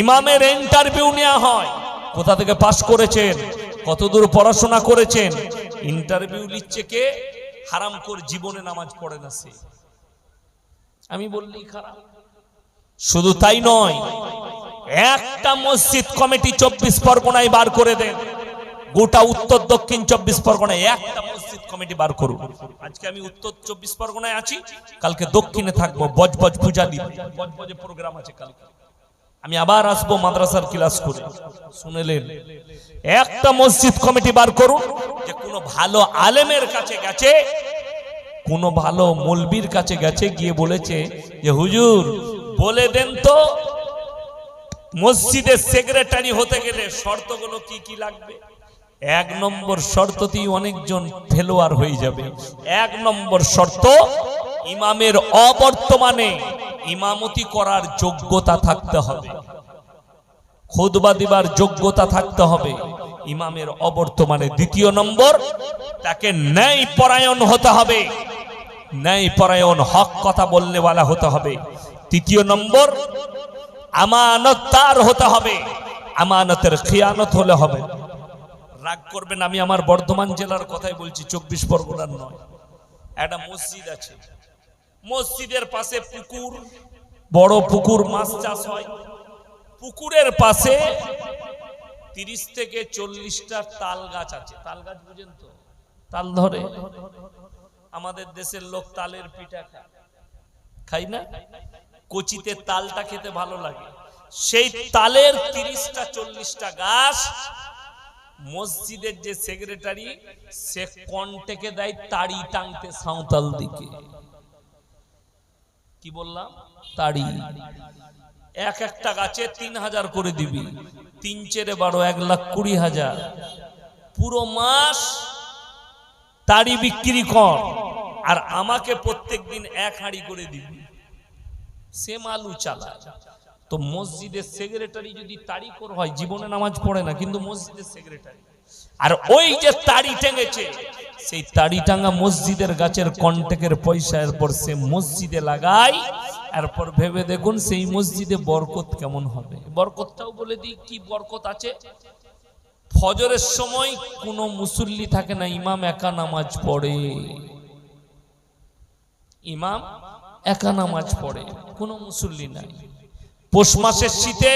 ইমামের ইন্টারভিউ নেওয়া হয়, কোথা থেকে পাস করেছেন, কতদূর পড়াশোনা করেছেন, ইন্টারভিউ নিচ্ছে কে? হারামখোর, জীবনে নামাজ পড়ে না সে। আমি বললেই খারাপ। শুধু তাই নয়, একটা মসজিদ কমিটি 24 পরগনায় বার করে দেন, গোটা উত্তর দক্ষিণ 24 পরগনায় একটা মসজিদ কমিটি বার করুন। আজকে আমি উত্তর 24 পরগনায় আছি, কালকে দক্ষিণে থাকবো, বজবজ পূজা দিন, বজবজে প্রোগ্রাম আছে কালকে, আমি আবার আসবো মাদ্রাসার ক্লাস করে। শুনলেন? একটা মসজিদ কমিটি বার করুন, যে কোনো ভালো আলেমের কাছে গেছে, কোনো ভালো মৌলবীর কাছে গেছে, গিয়ে বলেছে যে হুজুর বলে দেন তো মসজিদের সেক্রেটারি হতে গেলে শর্তগুলো কি কি লাগবে। 1 নম্বর শর্ততেই অনেকজন ফেলোয়ার হয়ে যাবে। 1 নম্বর শর্ত, ইমামের অবর্তমানে ইমামতি করার যোগ্যতা থাকতে হবে, খুতবা দিবার যোগ্যতা থাকতে হবে ইমামের অবর্তমানে। 2 নম্বর, তাকে ন্যায় পরায়ণ হতে হবে, ন্যায় পরায়ণ হক কথা বলনেওয়ালা হতে হবে। 3 নম্বর, আমানতদার হতে হবে, আমানতের খিয়ানত হলে হবে। রাগ করবেন, আমি আমার বর্ধমান জেলার কথাই বলছি, 24 পরগনার নয়। একটা মসজিদ আছে, মসজিদের পাশে পুকুর, বড় পুকুর, মাছ চাষ হয়। পুকুরের পাশে 30 থেকে 40টা তাল গাছ আছে। তাল গাছ বুঝেন তো? তাল ধরে। আমাদের দেশের লোক তালের পিঠা খায় না? কচিতে তালটা খেতে ভালো লাগে, সেই তালের 30টা 40টা গাছ মসজিদের যে সেক্রেটারি সে কন্টেকে দেয় তাড়ি টাংতে সাঁওতাল দিকে। কি বললাম? তাড়ি। এক একটা গাছে 3000 করে দিবি, 3 × 12 1,20,000। পুরো মাস তাড়ি বিক্রি কর, আর আমাকে প্রত্যেকদিন 1 হাঁড়ি করে দিবি। সে মালু চালায়। তো মসজিদের সেক্রেটারি যদি তাড়িখোর হয়, জীবনে নামাজ পড়ে না কিন্তু মসজিদের সেক্রেটারি, আর ওই যে তাড়ি টেঙেছে সেই তাড়ি টাঙ্গা মসজিদের গাছের কন্টেকের পয়সা এরপর সে মসজিদে লাগায়, এরপর ভেবে দেখুন সেই মসজিদে বরকত কেমন হবে। বরকতটাও বলে দিই কি বরকত আছে। ফজরের সময় কোনো মুসল্লি থাকে না, ইমাম একা নামাজ পড়ে। ইমাম একা নামাজ পড়ে, কোনো মুসল্লি নাই। পৌষ মাসের শীতে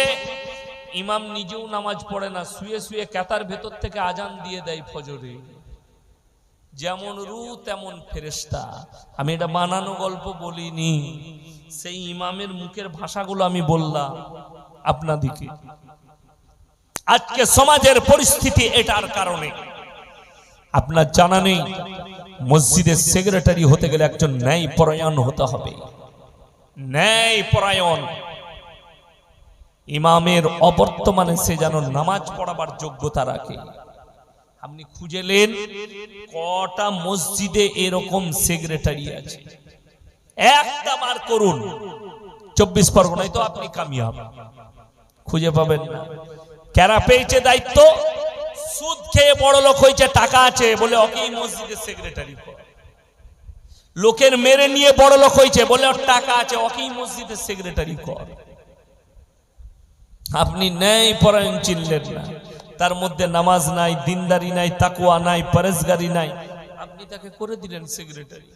ইমাম নিজেও নামাজ পড়ে না, শুয়ে শুয়ে কাতার ভেতর থেকে আজান দিয়ে দেয় ফজরে। যেমন রু তেমন ফেরেশতা। আমি এটা বানানো গল্প বলিনি, সেই ইমামের মুখের ভাষাগুলো আমি বললাম আপনাদিকে। আজকে সমাজের পরিস্থিতি এটার কারণে। আপনার জানা নেই মসজিদের সেক্রেটারি হতে গেলে একজন ন্যায় পরায়ণ হতে হবে। ন্যায় পরায়ণ। ইমামের অবর্তমানে সে যেন নামাজ পড়াবার যোগ্যতা রাখে। আপনি খুঁজেলেন কটা মসজিদে এরকম সেক্রেটারি আছে, একটা বার করুন। 24 পরগনায় তো আপনি কামিয়াব, খুঁজে পাবেন না। কারা পেয়েছে দায়িত্ব? সুদ খেয়ে বড় লোক হয়েছে, টাকা আছে বলে ওকেই মসজিদের সেক্রেটারি কর। লোকের মেরে নিয়ে বড় লোক হয়েছে বলে ওর টাকা আছে, ওকেই মসজিদের সেক্রেটারি কর। আপনি ন্যায় পরায়ণ চিনলেন না, তার মধ্যে নামাজ নাই, দিনদারি নাই, তাকওয়া নাই, পরেজগারি নাই, আপনি তাকে করে দিলেন সেক্রেটারি।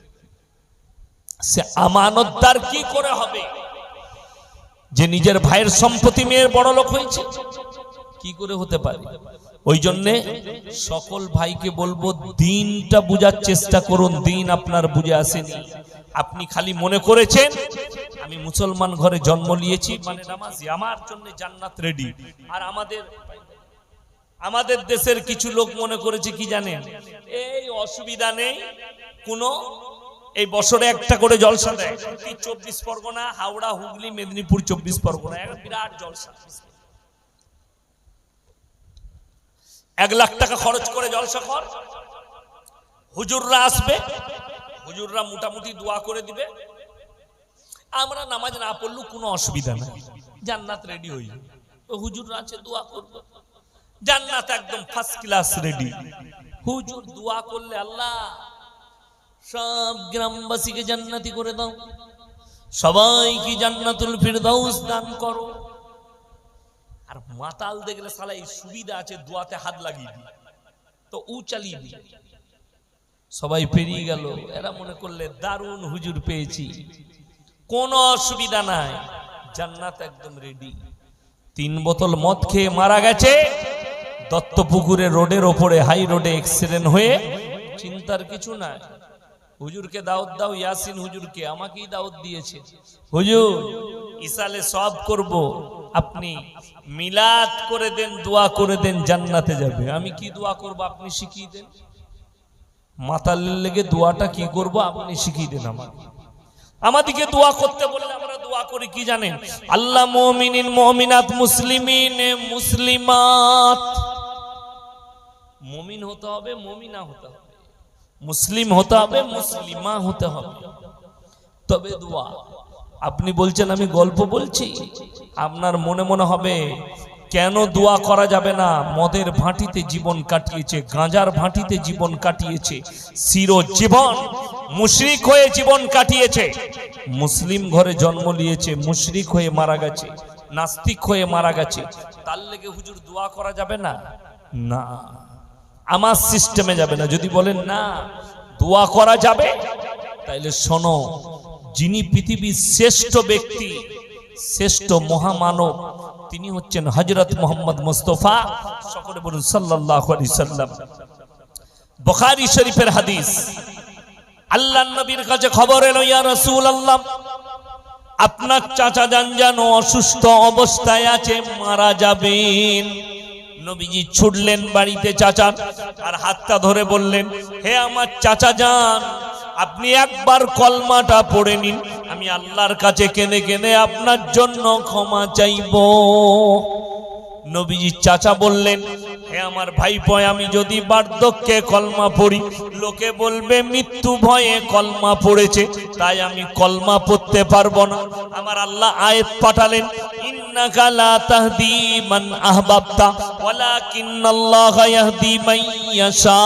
সে আমানতদার কি করে হবে? যে নিজের ভাইয়ের সম্পত্তি মেয়ের বড় লোক হয়েছে, কি করে হতে পারে? ওই জন্যে সকল ভাইকে বলবো দিনটা বুঝার চেষ্টা করুন। দিন আপনার বুঝে আসেনি, আপনি খালি মনে করেছেন আমি মুসলমান ঘরে জন্ম নিয়েছি মানে নামাজি, আমার জন্য জান্নাত রেডি। আর আমাদের দেশের কিছু লোক মনে করেছে কি জানেন, এই অসুবিধা নেই কোনো, এই বছরে একটা করে জলসা দেয়। 24 পরগনা, হাওড়া, হুগলি, মেদিনীপুর, 24 পরগনা একটা বিরাট জলসা। 1 লাখ টাকা খরচ করে জলসা কর, হুজুররা আসবে, হুজুররা মোটামুটি দোয়া করে দিবে, আমরা নামাজ না পড়লেও কোনো অসুবিধা নাই, জান্নাত রেডি হয়ে যাবে। হুজুররা আছে, দোয়া করবে, জান্নাত একদম ফার্স্ট ক্লাস রেডি। হুজুর দোয়া করলে আল্লাহ সব গ্রামবাসীকে জান্নাতি করে দাও, সবাইকে জান্নাতুল ফিরদাউস দান করো। আর মাতাল দেখলে সালা এই সুবিধা আছে, দোয়াতে হাত লাগিয়ে দি, তো উ চালিয়ে দি, সবাই পেরিয়ে গেল। এরা মনে করলে দারুণ হুজুর পেয়েছি, কোনো অসুবিধা নাই, জান্নাত একদম রেডি। 3 বোতল মদ খেয়ে মারা গেছে দত্তপুকুরে রোডের ওপরে, হাই রোডে অ্যাক্সিডেন্ট হয়ে, চিন্তার কিছু নাই। হুজুরকে দাওয়াত দাও, ইয়াসিন হুজুরকে, আমাকেই দাওয়াত দিয়েছে, হুজুর ইসালে সব করব, আপনি মিলাদ করে দেন, দোয়া করে দেন, জান্নাতে যাবে। আমি কি দোয়া করব আপনি শিখিয়ে দেন, মাতালের লেগে দোয়াটা কি করব আপনি শিখিয়ে দেন আমাকে। আমাদেরকে দোয়া করতে বললে আমরা দোয়া করি কি জানেন, আল্লাহ মুমিনিন মুমিনাত মুসলিমিন মুসলিমাত। মুমিন হতে হবে, মুমিনা হতে হবে, মুসলিম হতে হবে, মুসলিমা হতে হবে, তবে দোয়া। আপনি বলছেন আমি গল্প বলছি, আপনার মনে মনে হবে কেন দোয়া করা যাবে না? মদের ভাঁটিতে জীবন কাটিয়েছে, গাঁজার ভাঁটিতে জীবন কাটিয়েছে, চিরজীবন মুশরিক হয়ে জীবন কাটিয়েছে, মুসলিম ঘরে জন্ম নিয়েছে, মুশরিক হয়ে মারা গেছে, নাস্তিক হয়ে মারা গেছে, তার লেগে হুজুর দোয়া করা যাবে না? না, আমার সিস্টেমে যাবে না। যদি বলেন না দোয়া করা যাবে, তাইলে শোনো, যিনি পৃথিবীর শ্রেষ্ঠ ব্যক্তি, শ্রেষ্ঠ মহামানব, তিনি হচ্ছেন হযরত মুহাম্মদ মুস্তাফা, সকলে বলুন সাল্লাল্লাহু আলাইহি সাল্লাম। বুখারী শরীফের হাদিস, আল্লাহর নবীর কাছে খবর এলো, ইয়া রাসূলুল্লাহ আপনার চাচা যান যেন অসুস্থ অবস্থায় আছে, মারা যাবেন। নবীজি ছুটলেন বাড়িতে চাচার, আর হাতটা ধরে বললেন, হে আমার চাচা যান, আপনি একবার কলমাটা পড়ে নিন, আমি আল্লাহর কাছে কেঁদে কেঁদে আপনার জন্য ক্ষমা চাইব। নবীজি চাচা বললেন, হে আমার ভাইপো, আমি যদি বার্ধক্যে কলমা পড়ি লোকে বলবে মৃত্যু ভয়ে কলমা পড়েছে, তাই আমি কলমা পড়তে পারবো না। আমার আল্লাহ আয়াত পাঠালেন, ইন্নাকা লা তাহদি মান আহবাবতা ওয়ালাকিন্নাল্লাহা ইয়াহদি মান ইয়াশা।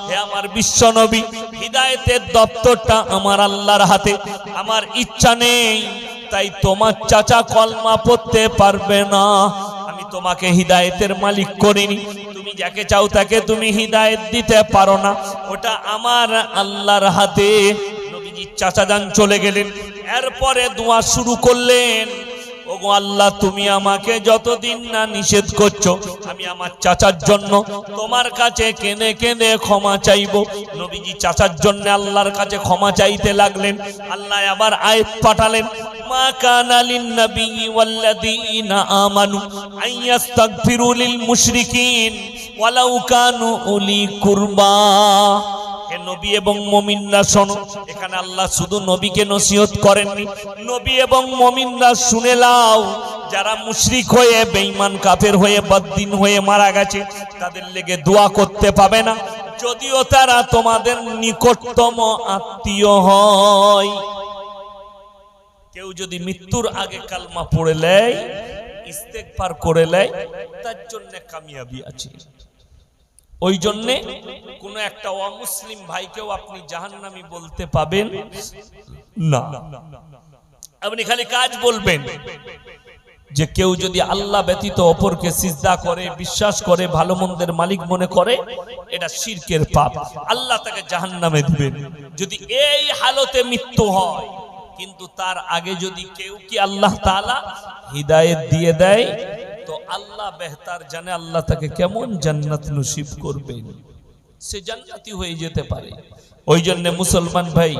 হে আমার বিশ্ব নবী, হিদায়াতের দপ্তরটা আমার আল্লাহর হাতে, আমার ইচ্ছা নেই, তাই তোমার চাচা কলমা পড়তে পারবে না। আমি তোমাকে হিদায়াতের মালিক করিনি, তুমি যাকে চাও তাকে তুমি হিদায়াত দিতে পারো না, ওটা আমার আল্লাহর হাতে। নবীজি চাচা যান চলে গেলেন, এরপরে দোয়া শুরু করলেন, ওগো আল্লাহ, তুমি আমাকে যতদিন না নিষেধ করছো, আমি আমার চাচার জন্য তোমার কাছে কেঁদে কেঁদে ক্ষমা চাইবো। নবীজি চাচার জন্য আল্লাহর কাছে ক্ষমা চাইতে লাগলেন। আল্লাহ আবার আয়াত পাঠালেন, মা কানা লিন নবিয়্যি ওয়াল্লাযীনা আমানু আইয়াস্তাগফিরু লিল মুশরিকিন ওয়ালাউ কানু উলি কুরবা। হে নবী এবং মুমিনরা শোনো, এখানে আল্লাহ শুধু নবীকে নসিহত করেননি, নবী এবং মুমিনরা শুনে নাও, যারা মুশরিক হয়ে বেঈমান কাফের হয়ে বদ্দিন হয়ে মারা গেছে, তাদের লেগে দোয়া করতে পাবে না, যদিও তারা তোমাদের নিকটতম আত্মীয় হয়। কেউ যদি মৃত্যুর আগে কালমা পড়ে নেয়, ইস্তেগফার করে নেয়, তার জন্য কামিয়াবি আছে। ওই জন্যে কোন একটা অমুসলিম ভাইকেও আপনি জাহান্নামী বলতে পাবেন না। আপনি খালি কাজ বলবেন যে কেউ যদি আল্লাহ ব্যতীত অপরকে সিজদা করে, বিশ্বাস করে, ভালো মন্দের মালিক মনে করে, এটা শিরকের পাপ, আল্লাহ তাকে জাহান্নামে দিবেন যদি এই হালতে মৃত্যু হয়। কিন্তু তার আগে যদি কেউ কি আল্লাহ তাআলা হিদায়াত দিয়ে দেয়, তো আল্লাহ বেহতার জানে আল্লাহ তাকে কেমন জান্নাত নসিব করবেন, সে জান্নাতি হয়ে যেতে পারে। ওই জন্য মুসলমান ভাই,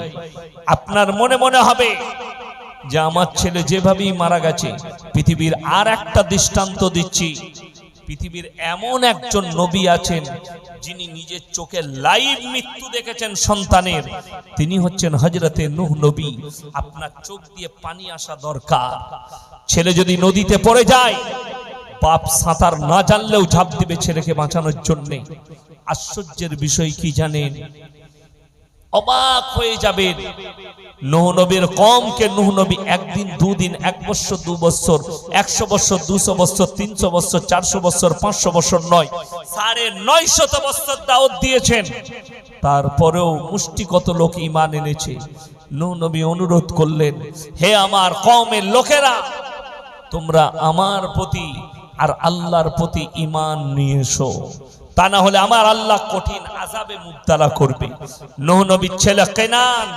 আপনার মনে মনে হবে যে আমার ছেলে যেভাবেই মারা গেছে, পৃথিবীর আর একটা দৃষ্টান্ত দিচ্ছি, পৃথিবীর এমন একজন নবী আছেন যিনি নিজের চোখে লাইভ মৃত্যু দেখেছেন সন্তানের, তিনি হচ্ছেন হযরতে নূহ নবী। আপনার চোখ দিয়ে পানি আসা দরকার। ছেলে যদি নদীতে পড়ে যায়, বাপ সাঁতার না জানলেও ঝাঁপ দিবে ছেলেকে বাঁচানোর জন্য। আশ্চর্যের বিষয় কি জানেন? অবাক হয়ে যাবেন, নূহ নবীর কওমকে নূহ নবী একদিন, দুদিন, 1 বছর, 2 বছর, 100 বছর, 200 বছর, 300 বছর, 400 বছর, 500 বছর নয়, 950 বছর দাওয়াত দিয়েছেন। তারপরেও মুষ্টি কত লোক ঈমান এনেছে। নূহ নবী অনুরোধ করলেন, হে আমার কওমের লোকেরা, তোমরা আমার প্রতি আর আল্লাহর প্রতি ঈমান নিয়ে এসো, তা না হলে আমার আল্লাহ কঠিন আযাবে মুবতালা করবে। নূহ নবীর ছেলে কেনান,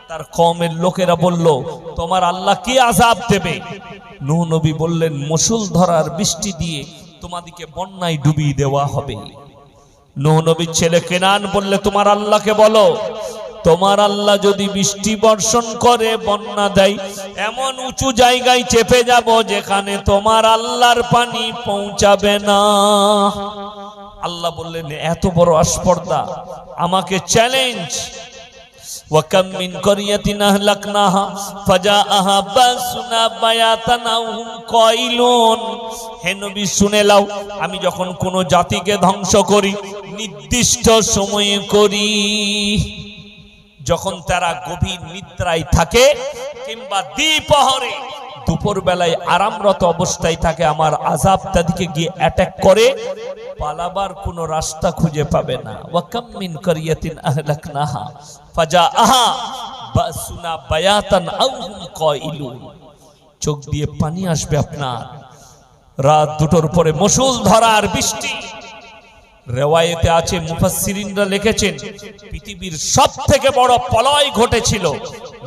তার কওমের লোকেরা বলল, তোমার আল্লাহ কি আযাব দেবে? নূহ নবী বললেন, মুষলধারার বৃষ্টি দিয়ে তোমাদেরকে বন্যায় ডুবিয়ে দেওয়া হবে। নূহ নবীর ছেলে কেনান বললে, তোমার আল্লাহকে বলো, তোমার আল্লাহ যদি বৃষ্টি বর্ষণ করে, বন্যা দেয়, এমন উঁচু জায়গায় চেপে যাব যেখানে তোমার আল্লাহর পানি পৌঁছাবে না। আল্লাহ বললেন, এত বড় আস্পর্ধা, আমাকে চ্যালেঞ্জ। ওয়াকাম মিন ক্বরিয়াতিন আহলাকনাহা ফাজাআহা বাসুনা বায়াতান আও হুম কাইলুন। হে নবী শুনে লাও, আমি যখন কোন জাতিকে ধ্বংস করি, নির্দিষ্ট সময়ে করি, যখন তারা গভীর নিদ্রায় থাকে কিংবা দ্বিপ্রহরে, দুপুর বেলায় আরামরত অবস্থায় থাকে, আমার আযাব তাদেরকে গিয়ে অ্যাটাক করে, পালাবার কোনো রাস্তা খুঁজে পাবে না। ওয়াকাম মিন ক্বরিয়াতিন আহলাকনাহা ফাজাআহা বাসুনা বায়াতান আও হুম কাইলুন। চোখ দিয়ে পানি আসবে আপনার। রাত 2টোর পরে মুষলধারার বৃষ্টি। রিওয়ায়েতে আছে, মুফাসসিরিনরা লিখেছেন, পৃথিবীর সবথেকে বড় প্রলয় ঘটেছিল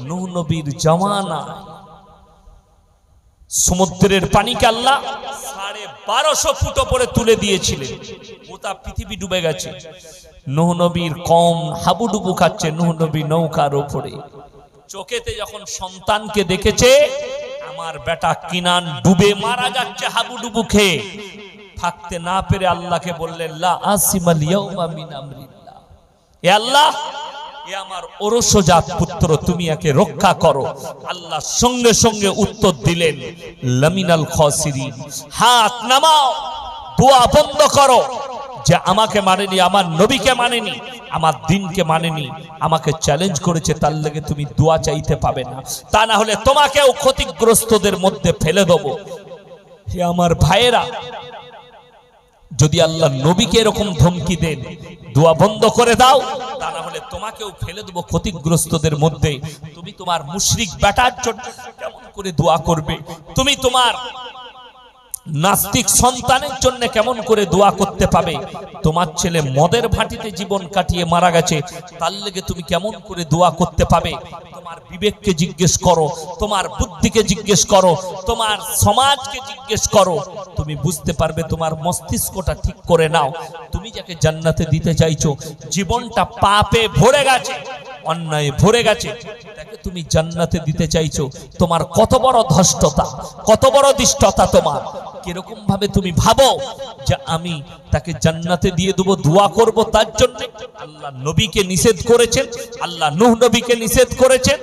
নূহ নবীর জামানায়। সমুদ্রের পানিকে আল্লাহ 1250 ফুট উপরে তুলে দিয়েছিলেন, গোটা পৃথিবী ডুবে গেছে। নূহ নবীর কওম হাবুডুবু খাচ্ছে, নূহ নবী নৌকার উপরে। চোখেতে যখন সন্তানকে দেখেছে, আমার বেটা কিনান ডুবে মারা যাচ্ছে হাবুডুবু খেয়ে, থাকতে না পেরে আল্লাহকে বললেন, লা আসিমাল ইয়াউমা মিন আমরিল্লাহ, এ আল্লাহ, এ আমার ওরসজাত পুত্র, তুমি একে রক্ষা করো। আল্লাহ সঙ্গে সঙ্গে উত্তর দিলেন, লামিনাল খাসিরিন, হাত নামাও, দোয়া বন্ধ করো। যে আমাকে মানেনি, আমার নবীকে মানেনি, আমার দিনকে মানেনি, আমাকে চ্যালেঞ্জ করেছে, তার লেগে তুমি দোয়া চাইতে পাবে না, তা না হলে তোমাকেও ক্ষতিগ্রস্তদের মধ্যে ফেলে দেব। হে আমার ভাইয়েরা, যদি আল্লাহ নবীকে এরকম ধমকি দেন, দোয়া বন্ধ করে দাও, তা না হলে তোমাকেও ফেলে দেব ক্ষতিগ্রস্তদের মধ্যে, তুমি তোমার মুশরিক বেটার জন্য কেমন করে দোয়া করবে? তুমি তোমার নাস্তিক সন্তানের জন্য কেমন করে দোয়া করতে পাবে? তোমার ছেলে মদের ভাটিতে জীবন কাটিয়ে মারা গেছে, তার লেগে তুমি কেমন করে দোয়া করতে পাবে? তোমার বিবেককে জিজ্ঞেস করো, তোমার বুদ্ধিকে জিজ্ঞেস করো, তোমার সমাজকে জিজ্ঞেস করো, তুমি বুঝতে পারবে। তোমার মস্তিষ্কটা ঠিক করে নাও। তুমি যাকে জান্নাতে দিতে চাইছো, জীবনটা পাপে ভরে গেছে, অন্যায় ভরে গেছে, তাকে তুমি জান্নাতে দিতে চাইছো, তোমার কত বড় ধষ্টতা, কত বড় দৃষ্টতা তোমার! কিরকম ভাবে তুমি ভাবো যে আমি তাকে জান্নাতে দিয়ে দেবো, দোয়া করব তার জন্য? আল্লাহ নবীকে নিষেধ করেছেন, আল্লাহ নূহ নবীকে নিষেধ করেছেন।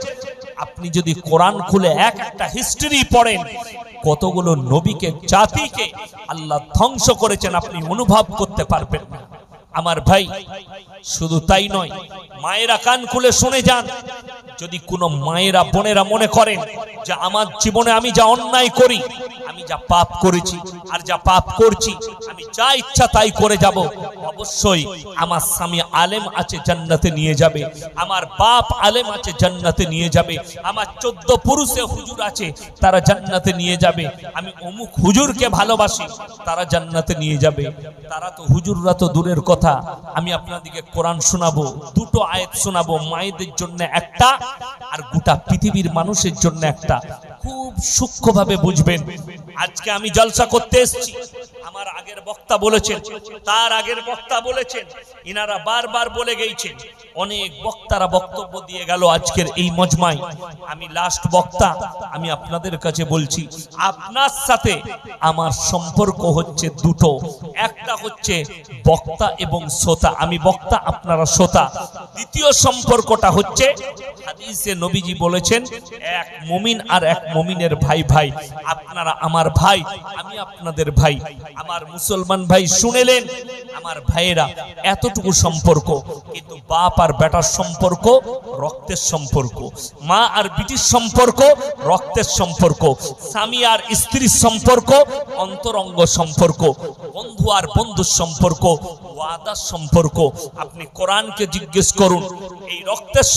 আপনি যদি কোরআন খুলে এক একটা হিস্ট্রি পড়েন, কতগুলো নবীকে, জাতিকে আল্লাহ ধ্বংস করেছেন, আপনি অনুভব করতে পারবেন না। আমার ভাই, শুধু তাই নয়, মায়েরা কান খুলে শুনে যান। যদি কোনো মায়েরা, বোনেরা মনে করেন যে আমার জীবনে আমি যা অন্যায় করি, আমি যা পাপ করেছি আর যা পাপ করছি, আমি যা ইচ্ছা তাই করে যাব, অবশ্যই আমার স্বামী আলেম আছে, জান্নাতে নিয়ে যাবে। আমার বাপ আলেম আছে, জান্নাতে নিয়ে যাবে। আমার 14 পুরুষে হুজুর আছে, তারা জান্নাতে নিয়ে যাবে। আমি অমুক হুজুরকে ভালোবাসি, তারা জান্নাতে নিয়ে যাবে। তারা তো, হুজুররা তো দূরের কথা, আমি আপনাদেরকে কোরআন শোনাবো, দুটো আয়াত শোনাবো, মায়েদের জন্য একটা আর গোটা পৃথিবীর মানুষের জন্য একটা। খুব সূক্ষ্মভাবে বুঝবেন। আজকে আমি জলসা করতে এসেছি, আমার আগের বক্তা বলেছেন, তার আগের বক্তা বলেছেন, ইনারা বারবার বলে গেছেন, অনেক বক্তারা বক্তব্য দিয়ে গেল আজকের এই মজমায়। আমি লাস্ট বক্তা, আমি আপনাদের কাছে বলছি, আপনার সাথে আমার সম্পর্ক হচ্ছে দুটো। একটা হচ্ছে বক্তা এবং শ্রোতা, আমি বক্তা, আপনারা শ্রোতা। দ্বিতীয় সম্পর্কটা হচ্ছে, হাদিসে নবীজি বলেছেন, এক মুমিন আর এক মুমিনের ভাই ভাই। আপনারা আমার ভাই, আমি আপনাদের ভাই। আমার মুসলমান ভাই শুনেলেন, আমার ভাইয়েরা, এতটুকু সম্পর্ক। কিন্তু বাপ আর বেটার সম্পর্ক রক্তের সম্পর্ক, মা আর বিটির সম্পর্ক রক্তের সম্পর্ক, স্বামী আর স্ত্রীর সম্পর্ক অন্তরঙ্গ সম্পর্ক, বন্ধু আর বন্ধুর সম্পর্ক ওয়াদার সম্পর্ক। আপনি কোরআনকে জিজ্ঞেস করুন, এই রক্তের